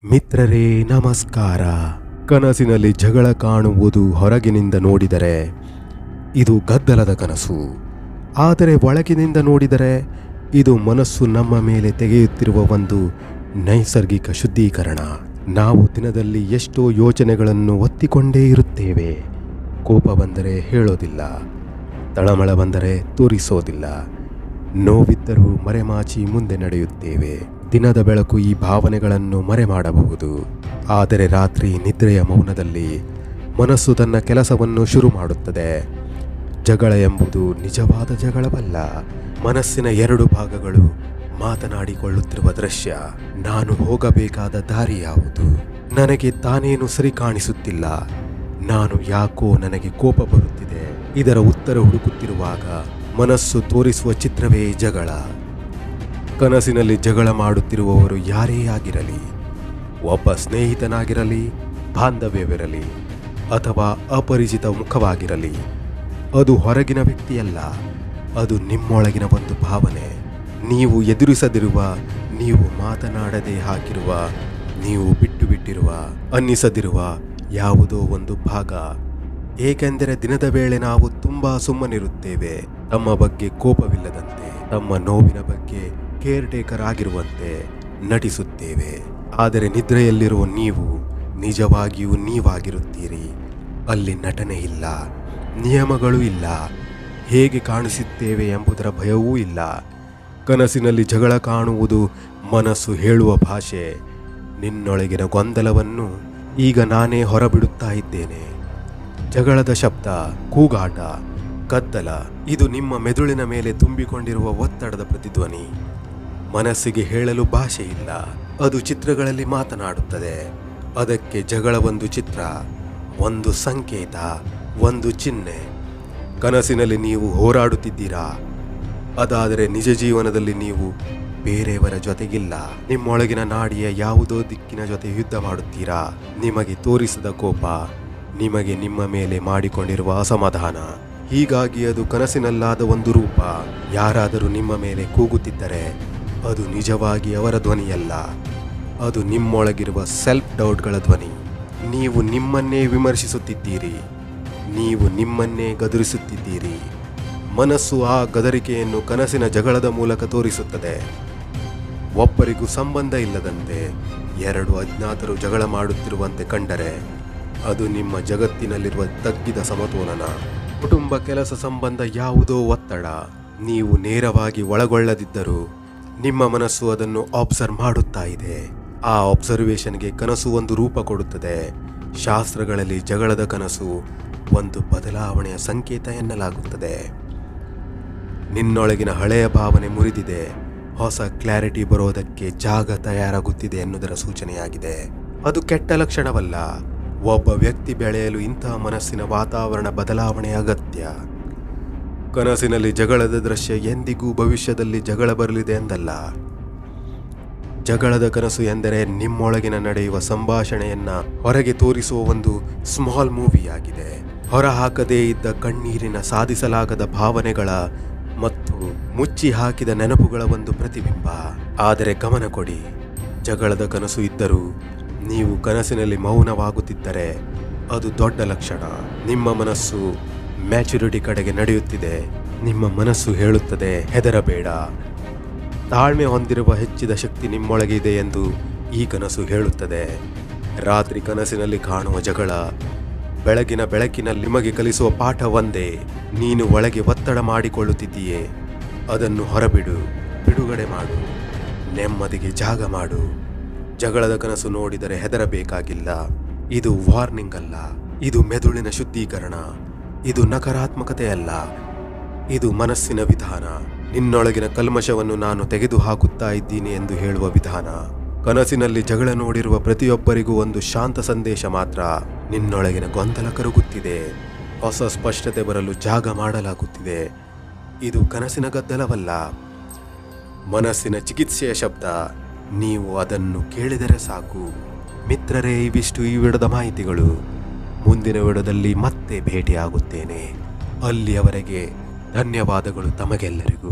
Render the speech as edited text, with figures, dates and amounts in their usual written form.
ಮಿತ್ರರೇ ನಮಸ್ಕಾರ. ಕನಸಿನಲ್ಲಿ ಜಗಳ ಕಾಣುವುದು ಹೊರಗಿನಿಂದ ನೋಡಿದರೆ ಇದು ಗದ್ದಲದ ಕನಸು. ಆದರೆ ಒಳಗಿನಿಂದ ನೋಡಿದರೆ ಇದು ಮನಸ್ಸು ನಮ್ಮ ಮೇಲೆ ತೆಗೆಯುತ್ತಿರುವ ಒಂದು ನೈಸರ್ಗಿಕ ಶುದ್ಧೀಕರಣ. ನಾವು ದಿನದಲ್ಲಿ ಎಷ್ಟೋ ಯೋಚನೆಗಳನ್ನು ಒತ್ತಿಕೊಂಡೇ ಇರುತ್ತೇವೆ. ಕೋಪ ಬಂದರೆ ಹೇಳೋದಿಲ್ಲ, ತಳಮಳ ಬಂದರೆ ತೋರಿಸೋದಿಲ್ಲ, ನೋವಿದ್ದರೂ ಮರೆಮಾಚಿ ಮುಂದೆ ನಡೆಯುತ್ತೇವೆ. ದಿನದ ಬೆಳಕು ಈ ಭಾವನೆಗಳನ್ನು ಮರೆ ಮಾಡಬಹುದು. ಆದರೆ ರಾತ್ರಿ ನಿದ್ರೆಯ ಮೌನದಲ್ಲಿ ಮನಸ್ಸು ತನ್ನ ಕೆಲಸವನ್ನು ಶುರು ಮಾಡುತ್ತದೆ. ಜಗಳ ಎಂಬುದು ನಿಜವಾದ ಜಗಳವಲ್ಲ, ಮನಸ್ಸಿನ ಎರಡು ಭಾಗಗಳು ಮಾತನಾಡಿಕೊಳ್ಳುತ್ತಿರುವ ದೃಶ್ಯ. ನಾನು ಹೋಗಬೇಕಾದ ದಾರಿ ಯಾವುದು? ನನಗೆ ತಾನೇನು ಸರಿ ಕಾಣಿಸುತ್ತಿಲ್ಲ. ನಾನು ಯಾಕೋ ನನಗೆ ಕೋಪ ಬರುತ್ತಿದೆ. ಇದರ ಉತ್ತರ ಹುಡುಕುತ್ತಿರುವಾಗ ಮನಸ್ಸು ತೋರಿಸುವ ಚಿತ್ರವೇ ಜಗಳ. ಕನಸಿನಲ್ಲಿ ಜಗಳ ಮಾಡುತ್ತಿರುವವರು ಯಾರೇ ಆಗಿರಲಿ, ಒಬ್ಬ ಸ್ನೇಹಿತನಾಗಿರಲಿ, ಬಾಂಧವ್ಯವಿರಲಿ ಅಥವಾ ಅಪರಿಚಿತ ಮುಖವಾಗಿರಲಿ, ಅದು ಹೊರಗಿನ ವ್ಯಕ್ತಿಯಲ್ಲ, ಅದು ನಿಮ್ಮೊಳಗಿನ ಒಂದು ಭಾವನೆ. ನೀವು ಎದುರಿಸದಿರುವ, ನೀವು ಮಾತನಾಡದೆ ಹಾಕಿರುವ, ನೀವು ಬಿಟ್ಟಿರುವ, ಅನ್ನಿಸದಿರುವ ಯಾವುದೋ ಒಂದು ಭಾಗ. ಏಕೆಂದರೆ ದಿನದ ವೇಳೆ ನಾವು ತುಂಬ ಸುಮ್ಮನಿರುತ್ತೇವೆ, ತಮ್ಮ ಬಗ್ಗೆ ಕೋಪವಿಲ್ಲದಂತೆ, ತಮ್ಮ ನೋವಿನ ಬಗ್ಗೆ ಕೇರ್ ಟೇಕರ್ ಆಗಿರುವಂತೆ ನಟಿಸುತ್ತೇವೆ. ಆದರೆ ನಿದ್ರೆಯಲ್ಲಿರುವ ನೀವು ನಿಜವಾಗಿಯೂ ನೀವಾಗಿರುತ್ತೀರಿ. ಅಲ್ಲಿ ನಟನೆ ಇಲ್ಲ, ನಿಯಮಗಳು ಇಲ್ಲ, ಹೇಗೆ ಕಾಣಿಸುತ್ತೇವೆ ಎಂಬುದರ ಭಯವೂ ಇಲ್ಲ. ಕನಸಿನಲ್ಲಿ ಜಗಳ ಕಾಣುವುದು ಮನಸ್ಸು ಹೇಳುವ ಭಾಷೆ. ನಿನ್ನೊಳಗಿನ ಗೊಂದಲವನ್ನು ಈಗ ನಾನೇ ಹೊರಬಿಡುತ್ತಾ ಇದ್ದೇನೆ. ಜಗಳದ ಶಬ್ದ, ಕೂಗಾಟ, ಗದ್ದಲ ಇದು ನಿಮ್ಮ ಮೆದುಳಿನ ಮೇಲೆ ತುಂಬಿಕೊಂಡಿರುವ ಒತ್ತಡದ ಪ್ರತಿಧ್ವನಿ. ಮನಸ್ಸಿಗೆ ಹೇಳಲು ಭಾಷೆ ಇಲ್ಲ, ಅದು ಚಿತ್ರಗಳಲ್ಲಿ ಮಾತನಾಡುತ್ತದೆ. ಅದಕ್ಕೆ ಜಗಳ ಒಂದು ಚಿತ್ರ, ಒಂದು ಸಂಕೇತ, ಒಂದು ಚಿಹ್ನೆ. ಕನಸಿನಲ್ಲಿ ನೀವು ಹೋರಾಡುತ್ತಿದ್ದೀರಾ, ಅದಾದರೆ ನಿಜ ಜೀವನದಲ್ಲಿ ನೀವು ಬೇರೆಯವರ ಜೊತೆಗಿಲ್ಲ. ನಿಮ್ಮೊಳಗಿನ ನಾಡಿಯ ಯಾವುದೋ ದಿಕ್ಕಿನ ಜೊತೆ ಯುದ್ಧ ಮಾಡುತ್ತೀರಾ. ನಿಮಗೆ ತೋರಿಸದ ಕೋಪ, ನಿಮಗೆ ನಿಮ್ಮ ಮೇಲೆ ಮಾಡಿಕೊಂಡಿರುವ ಅಸಮಾಧಾನ. ಹೀಗಾಗಿ ಅದು ಕನಸಿನಲ್ಲಾದ ಒಂದು ರೂಪ. ಯಾರಾದರೂ ನಿಮ್ಮ ಮೇಲೆ ಕೂಗುತ್ತಿದ್ದರೆ ಅದು ನಿಜವಾಗಿ ಅವರ ಧ್ವನಿಯಲ್ಲ, ಅದು ನಿಮ್ಮೊಳಗಿರುವ ಸೆಲ್ಫ್ ಡೌಟ್ಗಳ ಧ್ವನಿ. ನೀವು ನಿಮ್ಮನ್ನೇ ವಿಮರ್ಶಿಸುತ್ತಿದ್ದೀರಿ, ನೀವು ನಿಮ್ಮನ್ನೇ ಗದರಿಸುತ್ತಿದ್ದೀರಿ. ಮನಸ್ಸು ಆ ಗದರಿಕೆಯನ್ನು ಕನಸಿನ ಜಗಳದ ಮೂಲಕ ತೋರಿಸುತ್ತದೆ. ಒಬ್ಬರಿಗೂ ಸಂಬಂಧ ಇಲ್ಲದಂತೆ ಎರಡು ಅಜ್ಞಾತರು ಜಗಳ ಮಾಡುತ್ತಿರುವಂತೆ ಕಂಡರೆ ಅದು ನಿಮ್ಮ ಜಗತ್ತಿನಲ್ಲಿರುವ ತಗ್ಗಿದ ಸಮತೋಲನ. ಕುಟುಂಬ, ಕೆಲಸ, ಸಂಬಂಧ ಯಾವುದೋ ಒತ್ತಡ. ನೀವು ನೇರವಾಗಿ ಒಳಗೊಳ್ಳದಿದ್ದರೂ ನಿಮ್ಮ ಮನಸ್ಸು ಅದನ್ನು ಅಬ್ಸರ್ವ್ ಮಾಡುತ್ತಾ ಇದೆ. ಆ ಅಬ್ಸರ್ವೇಷನ್ಗೆ ಕನಸು ಒಂದು ರೂಪ ಕೊಡುತ್ತದೆ. ಶಾಸ್ತ್ರಗಳಲ್ಲಿ ಜಗಳದ ಕನಸು ಒಂದು ಬದಲಾವಣೆಯ ಸಂಕೇತ ಎನ್ನಲಾಗುತ್ತದೆ. ನಿನ್ನೊಳಗಿನ ಹಳೆಯ ಭಾವನೆ ಮುರಿದಿದೆ, ಹೊಸ ಕ್ಲಾರಿಟಿ ಬರೋದಕ್ಕೆ ಜಾಗ ತಯಾರಾಗುತ್ತಿದೆ ಎನ್ನುವುದರ ಸೂಚನೆಯಾಗಿದೆ. ಅದು ಕೆಟ್ಟ ಲಕ್ಷಣವಲ್ಲ. ಒಬ್ಬ ವ್ಯಕ್ತಿ ಬೆಳೆಯಲು ಇಂತಹ ಮನಸ್ಸಿನ ವಾತಾವರಣ ಬದಲಾವಣೆ ಅಗತ್ಯ. ಕನಸಿನಲ್ಲಿ ಜಗಳದ ದೃಶ್ಯ ಎಂದಿಗೂ ಭವಿಷ್ಯದಲ್ಲಿ ಜಗಳ ಬರಲಿದೆ ಎಂದಲ್ಲ. ಜಗಳದ ಕನಸು ಎಂದರೆ ನಿಮ್ಮೊಳಗಿನ ನಡೆಯುವ ಸಂಭಾಷಣೆಯನ್ನ ಹೊರಗೆ ತೋರಿಸುವ ಒಂದು ಸ್ಮಾಲ್ ಮೂವಿಯಾಗಿದೆ. ಹೊರಹಾಕದೇ ಇದ್ದ ಕಣ್ಣೀರಿನ, ಸಾಧಿಸಲಾಗದ ಭಾವನೆಗಳ ಮತ್ತು ಮುಚ್ಚಿ ಹಾಕಿದ ನೆನಪುಗಳ ಒಂದು ಪ್ರತಿಬಿಂಬ. ಆದರೆ ಗಮನ ಕೊಡಿ, ಜಗಳದ ಕನಸು ಇದ್ದರೂ ನೀವು ಕನಸಿನಲ್ಲಿ ಮೌನವಾಗುತ್ತಿದ್ದರೆ ಅದು ದೊಡ್ಡ ಲಕ್ಷಣ. ನಿಮ್ಮ ಮನಸ್ಸು ಮ್ಯಾಚುರಿಟಿ ಕಡೆಗೆ ನಡೆಯುತ್ತಿದೆ. ನಿಮ್ಮ ಮನಸ್ಸು ಹೇಳುತ್ತದೆ, ಹೆದರಬೇಡ. ತಾಳ್ಮೆ ಹೊಂದಿರುವ ಹೆಚ್ಚಿದ ಶಕ್ತಿ ನಿಮ್ಮೊಳಗೆ ಇದೆ ಎಂದು ಈ ಕನಸು ಹೇಳುತ್ತದೆ. ರಾತ್ರಿ ಕನಸಿನಲ್ಲಿ ಕಾಣುವ ಜಗಳ ಬೆಳಗಿನ ಬೆಳಕಿನಲ್ಲಿ ನಿಮಗೆ ಕಲಿಸುವ ಪಾಠ ಒಂದೇ. ನೀನು ಒಳಗೆ ಒತ್ತಡ ಮಾಡಿಕೊಳ್ಳುತ್ತಿದ್ದೀಯೇ, ಅದನ್ನು ಹೊರಬಿಡು, ಬಿಡುಗಡೆ ಮಾಡು, ನೆಮ್ಮದಿಗೆ ಜಾಗ ಮಾಡು. ಜಗಳದ ಕನಸು ನೋಡಿದರೆ ಹೆದರಬೇಕಾಗಿಲ್ಲ. ಇದು ವಾರ್ನಿಂಗ್ ಅಲ್ಲ, ಇದು ಮೆದುಳಿನ ಶುದ್ಧೀಕರಣ. ಇದು ನಕಾರಾತ್ಮಕತೆ ಅಲ್ಲ, ಇದು ಮನಸ್ಸಿನ ವಿಧಾನ. ನಿನ್ನೊಳಗಿನ ಕಲ್ಮಶವನ್ನು ನಾನು ತೆಗೆದು ಹಾಕುತ್ತಾ ಇದ್ದೀನಿ ಎಂದು ಹೇಳುವ ವಿಧಾನ. ಕನಸಿನಲ್ಲಿ ಜಗಳ ನೋಡಿರುವ ಪ್ರತಿಯೊಬ್ಬರಿಗೂ ಒಂದು ಶಾಂತ ಸಂದೇಶ ಮಾತ್ರ. ನಿನ್ನೊಳಗಿನ ಗೊಂದಲ ಕರಗುತ್ತಿದೆ, ಹೊಸ ಸ್ಪಷ್ಟತೆ ಬರಲು ಜಾಗ ಮಾಡಲಾಗುತ್ತಿದೆ. ಇದು ಕನಸಿನ ಗದ್ದಲವಲ್ಲ, ಮನಸ್ಸಿನ ಚಿಕಿತ್ಸೆಯ ಶಬ್ದ. ನೀವು ಅದನ್ನು ಕೇಳಿದರೆ ಸಾಕು. ಮಿತ್ರರೇ, ಇವಿಷ್ಟು ಈ ವಿಡಿಯೋದ ಮಾಹಿತಿಗಳು. ಮುಂದಿನ ವಿಡಿಯೋದಲ್ಲಿ ಮತ್ತೆ ಭೇಟಿಯಾಗುತ್ತೇನೆ. ಅಲ್ಲಿಯವರೆಗೆ ಧನ್ಯವಾದಗಳು ತಮಗೆಲ್ಲರಿಗೂ.